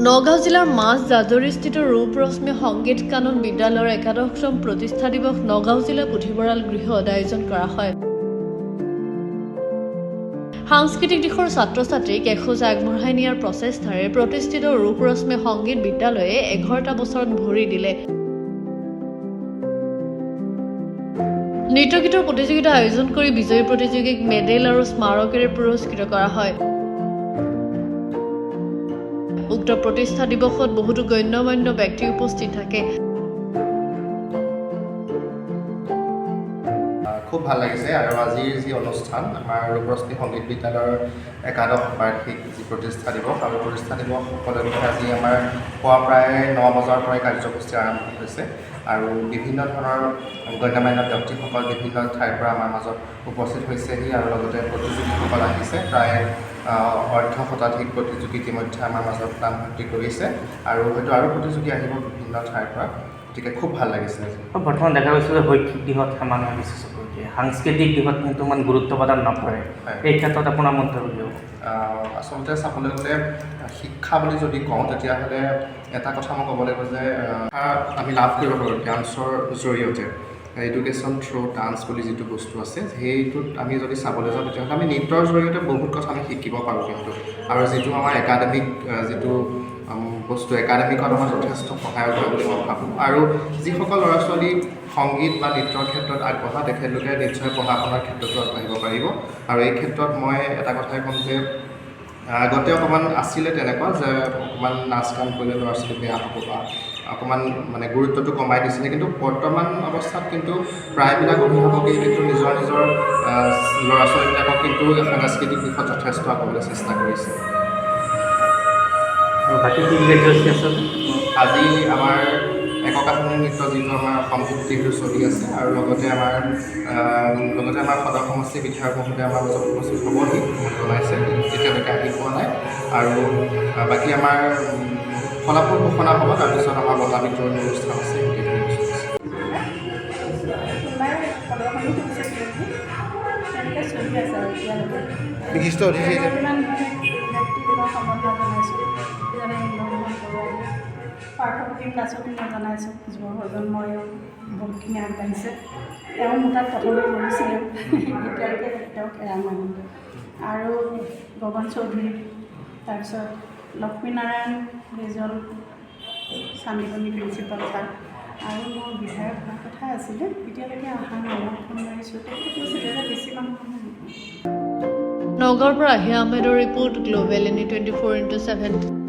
নগাঁও জিলাৰ মাছ জাজৰিস্থিত ৰূপ ৰশ্মি সংগীত কানন বিদ্যালয়ৰ একাদশম প্ৰতিষ্ঠা দিৱস নগাঁও জিলা পুথিভঁৰাল গৃহত আয়োজন কৰা হয়। সাংস্কৃতিক দিশৰ ছাত্ৰ-ছাত্ৰীক এখোজ আগবঢ়াই নিয়াৰ প্ৰচেষ্টাৰে প্ৰতিষ্ঠিত ৰূপ ৰশ্মি সংগীত বিদ্যালয়ে 11টা বছৰত ভৰি দিলে। নৃত্য গীতৰ প্ৰতিযোগিতা আয়োজন কৰি বিজয়ী প্ৰতিযোগীক মেডেল আৰু স্মাৰকেৰে পুৰস্কৃত কৰা হয়। উক্ত প্ৰতিষ্ঠা দিৱসত বহুতো গণ্যমান্য ব্যক্তি উপস্থিত থাকে। খুব ভাল লাগিছে আৰু আজিৰ যি অনুষ্ঠান আমাৰ ৰূপ ৰশ্মি সংগীত বিদ্যালয়ৰ একাদশ বাৰ্ষিক যি প্ৰতিষ্ঠা দিৱস আৰু প্ৰতিষ্ঠা দিৱস উপলক্ষে আজি আমাৰ পুৱা প্ৰায় 9 বজাৰ পৰাই কাৰ্যসূচী আৰম্ভ হৈছে আৰু বিভিন্ন ধৰণৰ গণ্যমান্য ব্যক্তিসকল বিভিন্ন ঠাইৰ পৰা আমাৰ মাজত উপস্থিত হৈছেহি আৰু লগতে প্ৰতিযোগীসকল আহিছে। প্ৰায় অৰ্ধশতাধিক প্ৰতিযোগী ইতিমধ্যে আমাৰ মাজত নামভৰ্তি কৰিছে আৰু হয়তো আৰু প্ৰতিযোগী আহিব বিভিন্ন ঠাইৰ পৰা। গতিকে খুব ভাল লাগিছে। বৰ্তমান দেখা গৈছে যে শৈক্ষিক দিশত মানুহে বিশেষ সাংস্কৃতিক দিশত কিন্তু ইমান গুৰুত্ব প্ৰদান নকৰে। এই ক্ষেত্ৰত আপোনাৰ মন্তব্য? আচলতে চাবলৈ গ'লে শিক্ষা বুলি যদি কওঁ তেতিয়াহ'লে এটা কথা মই ক'ব লাগিব যে আমি লাভ কৰিব পাৰোঁ ডান্সৰ জৰিয়তে। এডুকেশ্যন থ্ৰু ডান্স বুলি যিটো বস্তু আছে সেইটোত আমি যদি চাবলৈ যাওঁ তেতিয়াহ'লে আমি নৃত্যৰ জৰিয়তে বহুত কথা আমি শিকিব পাৰোঁ কিন্তু আৰু যিটো আমাৰ একাডেমিক যিটো বস্তু একাডেমিকত আমাৰ যথেষ্ট সহায়ক হয় বুলি মই ভাবোঁ আৰু যিসকল ল'ৰা ছোৱালী সংগীত বা নৃত্যৰ ক্ষেত্ৰত আগবঢ়া তেখেতলোকে নিশ্চয় পঢ়া শুনাৰ ক্ষেত্ৰতো আগবাঢ়িব পাৰিব আৰু এই ক্ষেত্ৰত মই এটা কথাই ক'ম যে আগতে অকণমান আছিলে তেনেকুৱা যে অকণমান নাচ গান কৰিলে ল'ৰা ছোৱালী বেয়া হ'ব বা অকণমান মানে গুৰুত্বটো কমাই দিছিলে, কিন্তু বৰ্তমান অৱস্থাত কিন্তু প্ৰায়বিলাক অভিভাৱকেই কিন্তু নিজৰ ল'ৰা ছোৱালীবিলাকক কিন্তু সাংস্কৃতিক দিশত যথেষ্ট আগুৱাবলৈ চেষ্টা কৰিছে। বাকী কি আজি আমাৰ এককাখনি নৃত্য যিটো আমাৰ সংগীত টিভিটো চলি আছে আৰু লগতে আমাৰ সদৰ সমষ্টি বিধায়ক মহোদয় আমাৰ মাজত উপস্থিত হ'বহি জনাইছে, এতিয়ালৈকে আহি পোৱা নাই আৰু বাকী আমাৰ ফলাফল ঘোষণা হ'ব, তাৰপিছত আমাৰ বঁটা বিতৰণি অনুষ্ঠান আছে। বিশিষ্ট অতিথি পাৰ্থপ্ৰতিম দাসক মই জনাইছোঁ। যুৱ প্ৰজন্মইও বহুতখিনি আগবাঢ়িছে। তেওঁ মোৰ তাত প্ৰথমে কৰিছিলোঁ, এতিয়ালৈকে তেওঁক এৰা মানিলে আৰু গগন চৌধুৰী, তাৰপিছত লক্ষ্মীনাৰায়ণ বেজল চান্দিকণি প্ৰিন্সিপাল ছাৰ আৰু মোৰ বিধায়ক হোৱাৰ কথা আছিলে, এতিয়ালৈকে অহা নাই। ফোন মাৰিছোঁ, তেখেতে কৈছিলে যে বেছি মানুহ নগাঁৱৰ পৰা আহিয়া আহমেদৰ ৰিপৰ্ট, গ্ল'বেল এনি 24/7।